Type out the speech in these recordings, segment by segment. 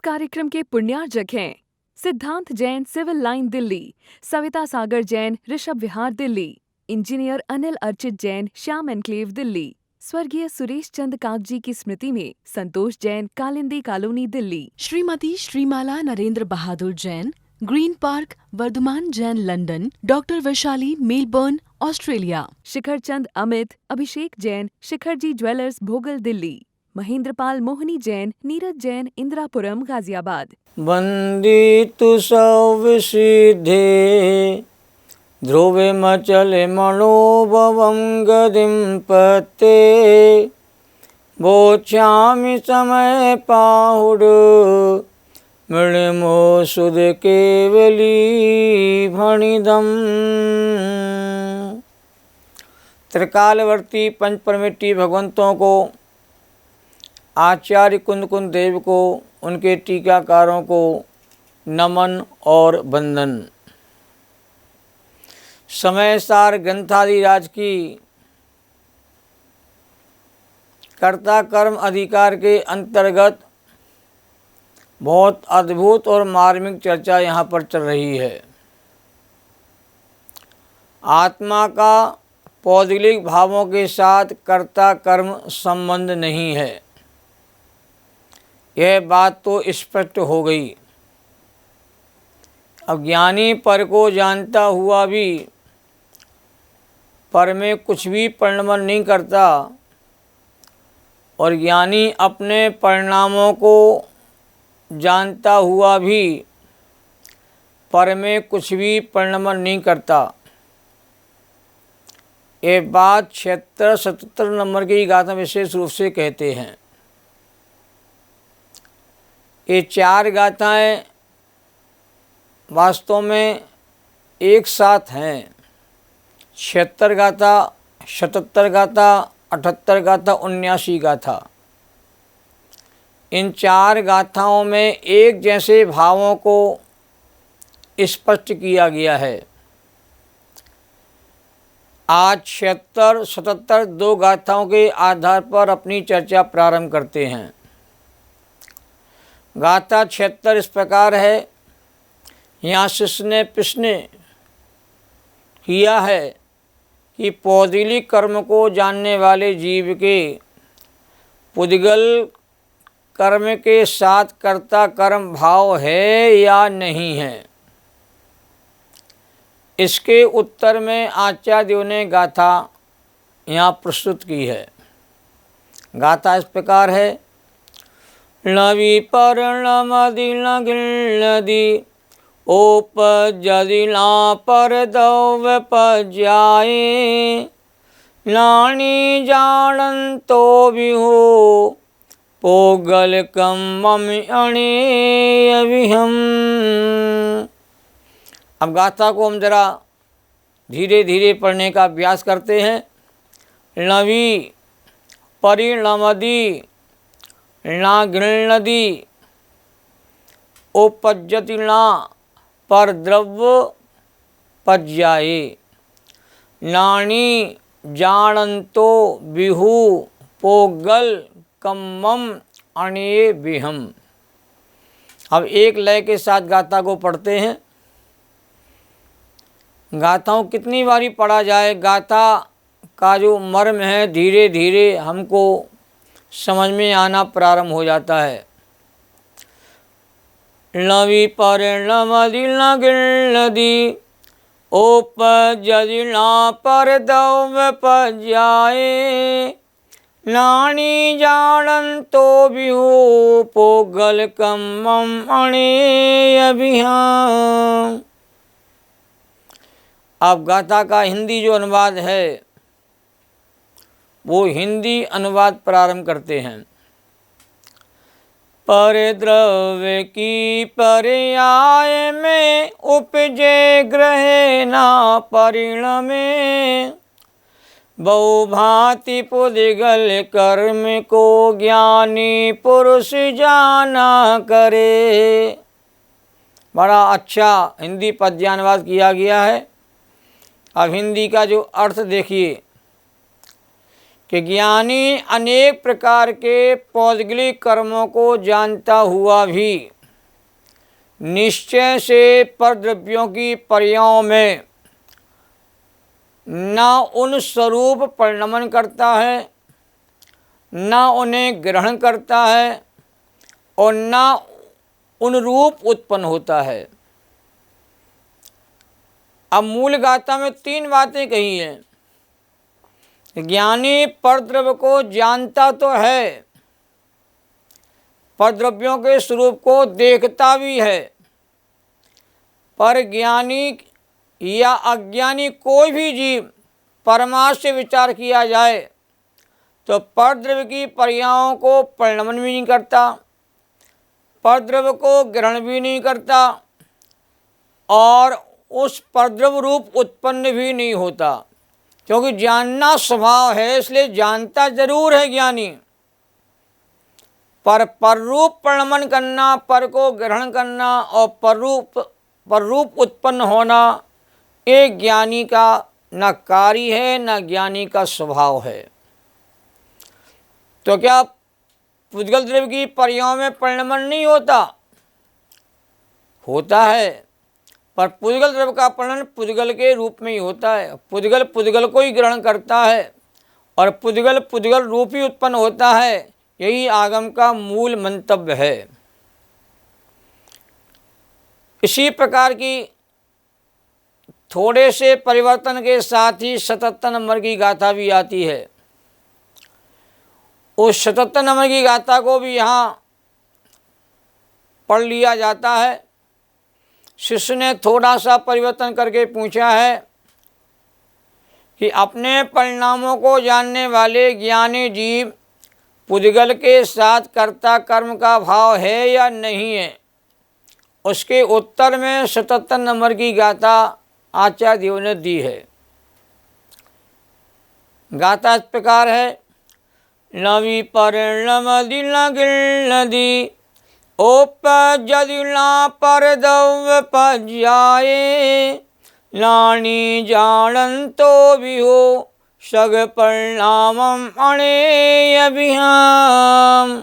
कार्यक्रम के पुण्यार्जक हैं Siddhant Jain civil line Delhi, Savita Sagar Jain Rishabh Vihar Delhi, engineer Anil Archit Jain Shyam enclave Delhi, स्वर्गीय सुरेश चंद कागजी की स्मृति में Santosh Jain Kalindi colony Delhi, Shrimati Shrimala Narendra Bahadur Jain green park Vardhaman Jain London, doctor Vaishali Melbourne Australia, Shikhar Chand Amit Abhishek Jain Shikharji jewellers Bhogal Delhi, Mahendrapal मोहनी जैन नीरज जैन इंदिरापुरम गाजियाबाद। वंदितु सौविसिद्धे ध्रुवे मचले मनोभवं गदिं पते बोचामि समय पाहुड मृणमो सुध केवली भणिदम। त्रिकालवर्ती पंचपरमेष्ठी भगवंतों को, आचार्य कुंद कुंद देव को, उनके टीकाकारों को नमन और वंदन। समय सार ग्रंथादिराज की कर्ता कर्म अधिकार के अंतर्गत बहुत अद्भुत और मार्मिक चर्चा यहाँ पर चल रही है। आत्मा का पौद्गलिक भावों के साथ कर्ता कर्म संबंध नहीं है, यह बात तो स्पष्ट हो गई। अब ज्ञानी पर को जानता हुआ भी पर में कुछ भी परिणमन नहीं करता, और ज्ञानी अपने परिणामों को जानता हुआ भी पर में कुछ भी परिणमन नहीं करता। ये बात 76-77 नंबर की गाथा विशेष रूप से कहते हैं। ये चार गाथाएं वास्तव में एक साथ हैं। 76 गाथा, 77 गाथा, 78 गाथा, 79 गाथा। इन चार गाथाओं में एक जैसे भावों को स्पष्ट किया गया है। आज 76-77 दो गाथाओं के आधार पर अपनी चर्चा प्रारंभ करते हैं। गाथा 76 इस प्रकार है। यहाँ शिष्य ने प्रश्न किया है कि पौद्गलिक कर्म को जानने वाले जीव के पुद्गल कर्म के साथ कर्ता कर्म भाव है या नहीं है। इसके उत्तर में आचार्यों ने गाथा यहाँ प्रस्तुत की है। गाथा इस प्रकार है। नवी पर्णमदि नदी ओपजदि ना पर दव पजाए नानी जानन तो भी हो पोगल कम मम अणे अभिहम। अब गाथा को हम जरा धीरे धीरे पढ़ने का अभ्यास करते हैं। नवी परिणमदि ना गृह्णति उपज्यति ना पर द्रव्य पज्याये नानी जानंतो बिहु पोगल कम्मम अणे बिहम। अब एक लय के साथ गाथा को पढ़ते हैं। गाथाओं कितनी बारी पढ़ा जाए, गाथा का जो मर्म है धीरे धीरे हमको समझ में आना प्रारंभ हो जाता है। नवी परिणमदि न गृह्णति उपजदि ना पर दव पज्याये नानी जानंतो बिहु पोगल कम्मम अणे अभिहम। अब गाथा का हिंदी जो अनुवाद है वो हिंदी अनुवाद प्रारंभ करते हैं। पर द्रव्य की पर्याय में उपजे ग्रहे ना परिणमे बहुभांति पुद्गल कर्म को ज्ञानी पुरुष जाना करे। बड़ा अच्छा हिंदी पद्यानुवाद किया गया है। अब हिंदी का जो अर्थ देखिए कि ज्ञानी अनेक प्रकार के पौद्गलिक कर्मों को जानता हुआ भी निश्चय से परद्रव्यों की पर्यायों में न उन स्वरूप परिणमन करता है, न उन्हें ग्रहण करता है और न उन रूप उत्पन्न होता है। अब मूल गाथा में 3 बातें कही हैं। ज्ञानी परद्रव्य को जानता तो है, परद्रव्यों के स्वरूप को देखता भी है, पर ज्ञानी या अज्ञानी कोई भी जीव परमार्थ से विचार किया जाए तो परद्रव्य की पर्यायों को परिणमन भी नहीं करता, परद्रव्य को ग्रहण भी नहीं करता और उस परद्रव्य रूप उत्पन्न भी नहीं होता। क्योंकि जानना स्वभाव है, इसलिए जानता जरूर है ज्ञानी, पर पररूप परिणमन करना, पर को ग्रहण करना और पररूप उत्पन्न होना ये ज्ञानी का न कार्य है न ज्ञानी का स्वभाव है। तो क्या पुद्गल द्रव्य की पर्यायों में परिणमन नहीं होता? होता है, पर पुद्गल द्रव्य का परिणमन पुद्गल के रूप में ही होता है। पुद्गल पुद्गल को ही ग्रहण करता है और पुद्गल पुद्गल रूप ही उत्पन्न होता है। यही आगम का मूल मंतव्य है। इसी प्रकार की थोड़े से परिवर्तन के साथ ही 77 नंबर की गाथा भी आती है। उस 77 नंबर की गाथा को भी यहाँ पढ़ लिया जाता है। शिष्य ने थोड़ा सा परिवर्तन करके पूछा है कि अपने परिणामों को जानने वाले ज्ञानी जीव पुद्गल के साथ कर्ता कर्म का भाव है या नहीं है। उसके उत्तर में 77 नंबर की गाथा आचार्य देव ने दी है। गाथा इस प्रकार है। नवी परिणमदि नदी ओपजदिला परदव्य पज्याए नानी जानंतो विहो सग परिणामम अणेय विहाम।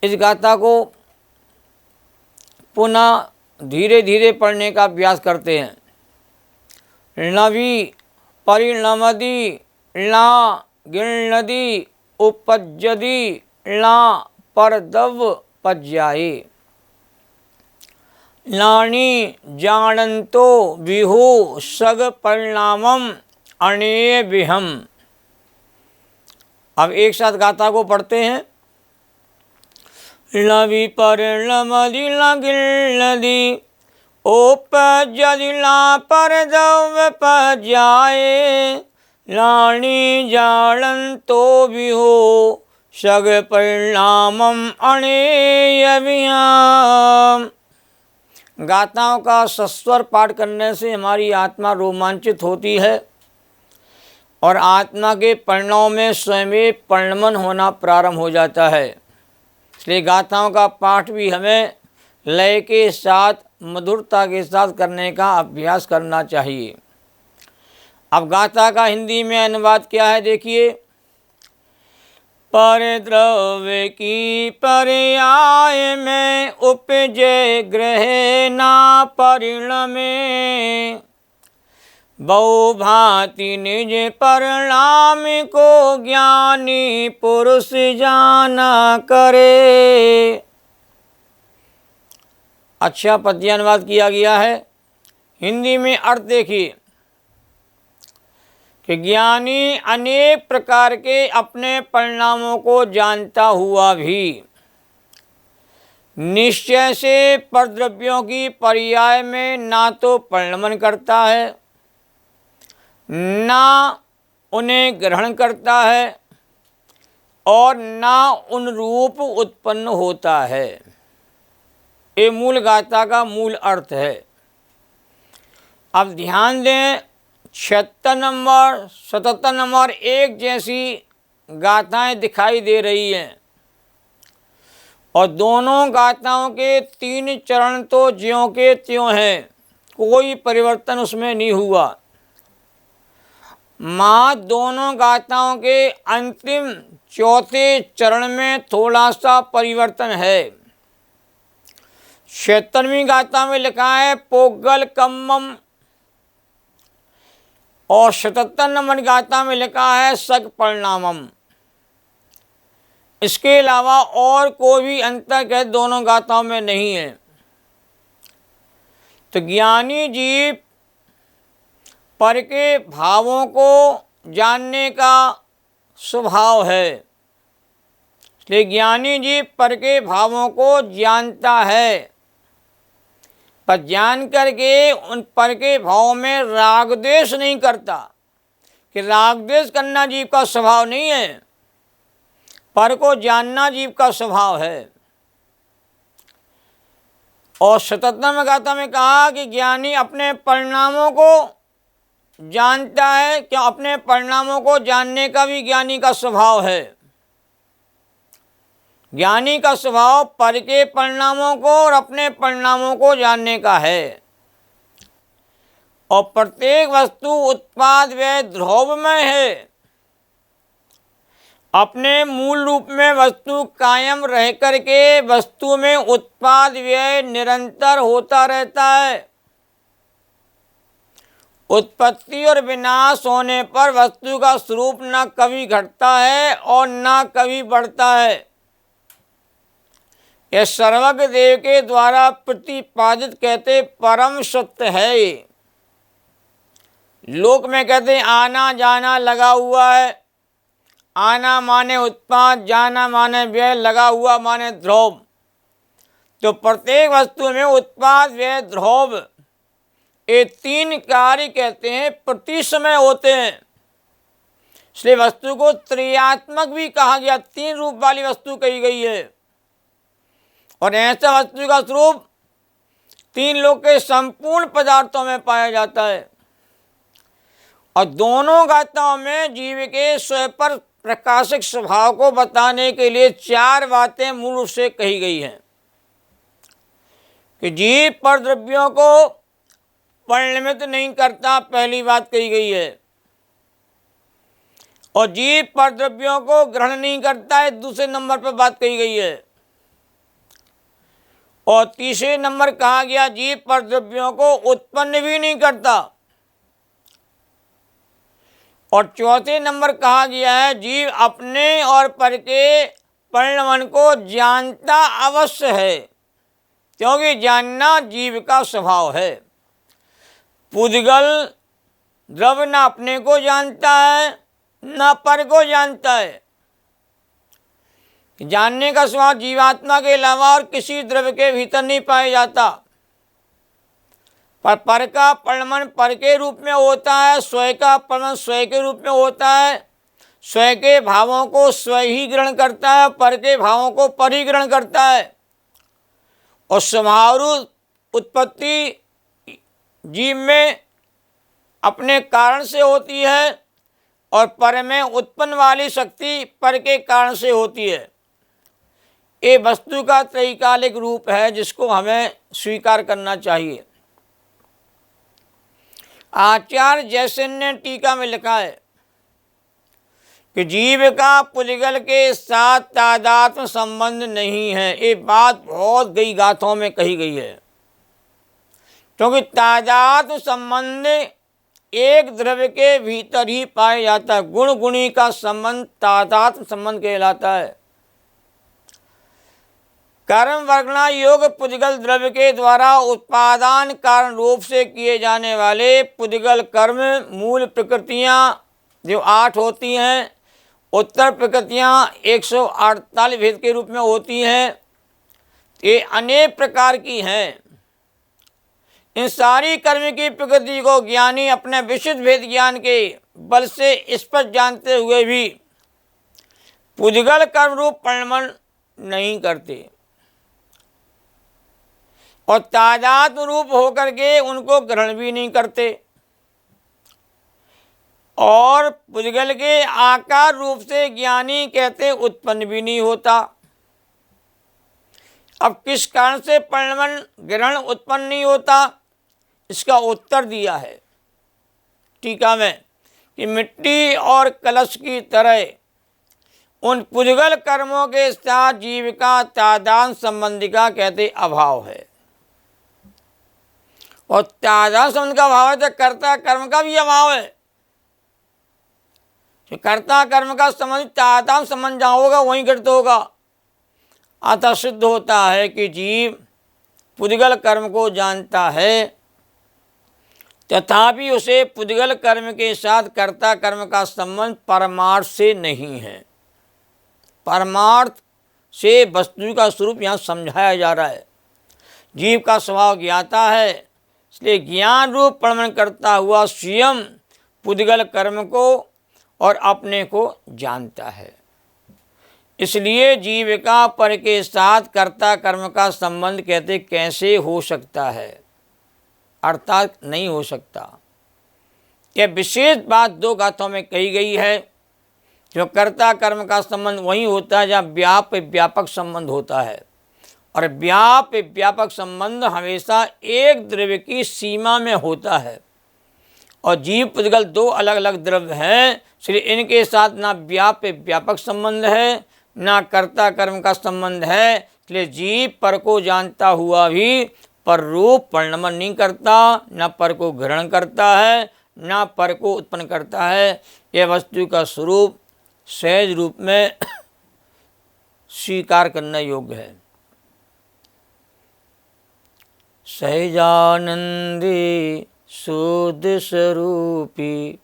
इस गाथा को पुनः धीरे धीरे पढ़ने का अभ्यास करते हैं। नवी परिणमदि ला गिणदी उपज्यदि ला परदव पज्याये नानी जानंतो विहु सग परिणामम अणेय विहम। अब एक साथ गाथा को पढ़ते हैं। नवी परिणमदि गिणदी उपज्यदि ला परदव पज्याये नानी जानंतो विहु सग परिणामम अणेय विहाम। गाथाओं का सस्वर पाठ करने से हमारी आत्मा रोमांचित होती है और आत्मा के परिणाम में स्वयं परिणमन होना प्रारंभ हो जाता है। इसलिए गाथाओं का पाठ भी हमें लय के साथ, मधुरता के साथ करने का अभ्यास करना चाहिए। अब गाथा का हिंदी में अनुवाद क्या है देखिए। परद्रव्य की पर्याय में उपजे ग्रह ना परिणमे बहुभांति निज परिणाम को ज्ञानी पुरुष जाना करे। अच्छा पद्यानुवाद किया गया है। हिंदी में अर्थ देखिए कि ज्ञानी अनेक प्रकार के अपने परिणामों को जानता हुआ भी निश्चय से परद्रव्यों की पर्याय में ना तो परिणमन करता है, ना उन्हें ग्रहण करता है और ना उन रूप उत्पन्न होता है। ये मूल गाथा का मूल अर्थ है। अब ध्यान दें, 76 नंबर 77 नंबर एक जैसी गाथाएं दिखाई दे रही हैं और दोनों गाथाओं के 3 चरण तो ज्यों के त्यों हैं, कोई परिवर्तन उसमें नहीं हुआ। माँ दोनों गाथाओं के अंतिम चौथे चरण में थोड़ा सा परिवर्तन है। 76वीं गाथा में लिखा है पोगल कम्मम, और 77 नंबर गाथा में लिखा है सग परिणामम। इसके अलावा और कोई भी अंतर है दोनों गाथाओं में नहीं है। तो ज्ञानी जीव पर के भावों को जानने का स्वभाव है, इसलिए ज्ञानी जीव पर के भावों को जानता है, पर जान करके उन पर के भाव में राग द्वेष नहीं करता, कि राग द्वेष करना जीव का स्वभाव नहीं है, पर को जानना जीव का स्वभाव है। और 77वें गाथा में कहा कि ज्ञानी अपने परिणामों को जानता है, क्या अपने परिणामों को जानने का भी ज्ञानी का स्वभाव है। ज्ञानी का स्वभाव पर के परिणामों को और अपने परिणामों को जानने का है। और प्रत्येक वस्तु उत्पाद व ध्रुवमय है, अपने मूल रूप में वस्तु कायम रह करके वस्तु में उत्पाद व्यय निरंतर होता रहता है। उत्पत्ति और विनाश होने पर वस्तु का स्वरूप न कभी घटता है और न कभी बढ़ता है। यह सर्वज्ञ देव के द्वारा प्रतिपादित कहते परम सत्य है। लोक में कहते आना जाना लगा हुआ है। आना माने उत्पाद, जाना माने व्यय, लगा हुआ माने ध्रुव। तो प्रत्येक वस्तु में उत्पाद व्यय ध्रुव ये तीन कार्य कहते हैं प्रति समय होते हैं। इसलिए वस्तु को त्रियात्मक भी कहा गया, तीन रूप वाली वस्तु कही गई है। और ऐसा वस्तु का स्वरूप तीन लोक के संपूर्ण पदार्थों में पाया जाता है। और दोनों गाथाओं में जीव के स्वयं पर प्रकाशक स्वभाव को बताने के लिए चार बातें मूल रूप से कही गई हैं। कि जीव पर द्रव्यों को परिणमित नहीं करता, पहली बात कही गई है। और जीव पर द्रव्यों को ग्रहण नहीं करता है, दूसरे नंबर पर बात कही गई है। और तीसरे नंबर कहा गया जीव पर द्रव्यों को उत्पन्न भी नहीं करता। और चौथे नंबर कहा गया है जीव अपने और पर के परिणाम को जानता अवश्य है, क्योंकि जानना जीव का स्वभाव है। पुद्गल द्रव्य न अपने को जानता है न पर को जानता है। जानने का स्वभाव जीवात्मा के अलावा और किसी द्रव्य के भीतर नहीं पाया जाता। पर का परिणाम पर के रूप में होता है, स्वयं का परिणाम स्वयं के रूप में होता है। स्वयं के भावों को स्वयं ही ग्रहण करता है, पर के भावों को पर ही ग्रहण करता है। और स्वभावरूप उत्पत्ति जीव में अपने कारण से होती है और पर में उत्पन्न वाली शक्ति पर के कारण से होती है। ये वस्तु का त्रैकालिक रूप है जिसको हमें स्वीकार करना चाहिए। आचार्य जयसेन ने टीका में लिखा है कि जीव का पुद्गल के साथ तादात्म्य संबंध नहीं है। ये बात बहुत गई गाथों में कही गई है, क्योंकि तादात्म्य संबंध एक द्रव्य के भीतर ही पाया जाता है। गुण गुणी का संबंध तादात्म्य संबंध कहलाता है। कर्म वर्गना योग पुद्गल द्रव्य के द्वारा उत्पादान कारण रूप से किए जाने वाले पुद्गल कर्म मूल प्रकृतियां जो 8 होती हैं, उत्तर प्रकृतियां 148 भेद के रूप में होती हैं। ये अनेक प्रकार की हैं। इन सारी कर्म की प्रकृति को ज्ञानी अपने विशुद्ध भेद ज्ञान के बल से स्पष्ट जानते हुए भी पुद्गल कर्म रूप परिणाम नहीं करते और तादात्म्य रूप होकर के उनको ग्रहण भी नहीं करते और पुद्गल के आकार रूप से ज्ञानी कहते उत्पन्न भी नहीं होता। अब किस कारण से परिणाम ग्रहण उत्पन्न नहीं होता, इसका उत्तर दिया है टीका में कि मिट्टी और कलश की तरह उन पुद्गल कर्मों के साथ जीव का तादान संबंध का कहते अभाव है। और तादान संबंध का अभाव है तो कर्ता कर्म का भी अभाव है। जो कर्ता कर्म का संबंध तादान संबंध जहाँ होगा वहीं घटित होगा। अतः सिद्ध होता है कि जीव पुद्गल कर्म को जानता है, तथापि उसे पुद्गल कर्म के साथ कर्ता कर्म का संबंध परमार्थ से नहीं है। परमार्थ से वस्तु का स्वरूप यहाँ समझाया जा रहा है। जीव का स्वभाव ज्ञाता है, इसलिए ज्ञान रूप प्रमाण करता हुआ स्वयं पुद्गल कर्म को और अपने को जानता है। इसलिए जीव का पर के साथ कर्ता कर्म का संबंध कहते कैसे हो सकता है, अर्थात नहीं हो सकता। यह विशेष बात दो गाथों में कही गई है। जो कर्ता कर्म का संबंध वही होता है जहाँ व्याप व्यापक संबंध होता है, और व्याप व्यापक संबंध हमेशा एक द्रव्य की सीमा में होता है। और जीव पुद्गल दो अलग अलग द्रव्य हैं, इसलिए इनके साथ ना व्याप व्यापक संबंध है ना कर्ता कर्म का संबंध है। इसलिए जीव पर को जानता हुआ भी पर रूप परिणमन नहीं करता, ना पर को ग्रहण करता है, ना पर को उत्पन्न करता है। यह वस्तु का स्वरूप सहज रूप में स्वीकार करना योग्य है। सहजानंदी शुद्ध स्वरूपी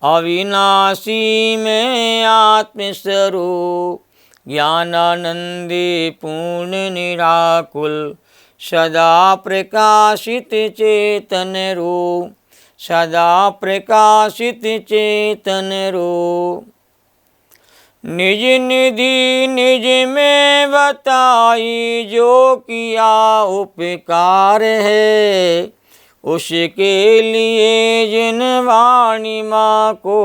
अविनाशी में आत्मस्वरूप ज्ञानानंदी पूर्ण निराकुल सदा प्रकाशित चेतन रूप सदा प्रकाशित चेतन रूप निज निधि निज में बताई जो किया उपकार है उसके लिए जिन वाणी माँ को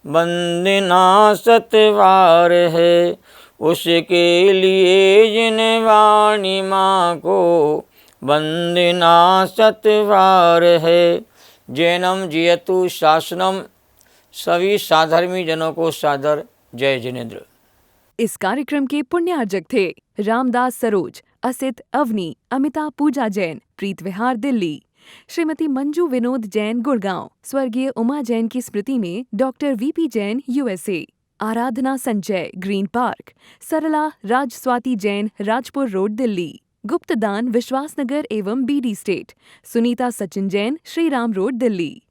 वंदना सतवार है उसके लिए जिन वाणी माँ को वंदना सतवार है। जैनम जियतु शासनम। सभी साधर्मी जनों को सादर जय जिनेन्द्र। इस कार्यक्रम के पुण्यार्जक थे रामदास सरोज, असित अवनी, अमिता पूजा जैन, प्रीत विहार दिल्ली, श्रीमती मंजू विनोद जैन गुड़गांव, स्वर्गीय उमा जैन की स्मृति में doctor VP Jain USA, Aradhana Sanjay green park, Sarla Raj Swati Jain Rajpur road Delhi, गुप्तदान विश्वासनगर एवं BD state, Sunita Sachin Jain Shriram road Delhi.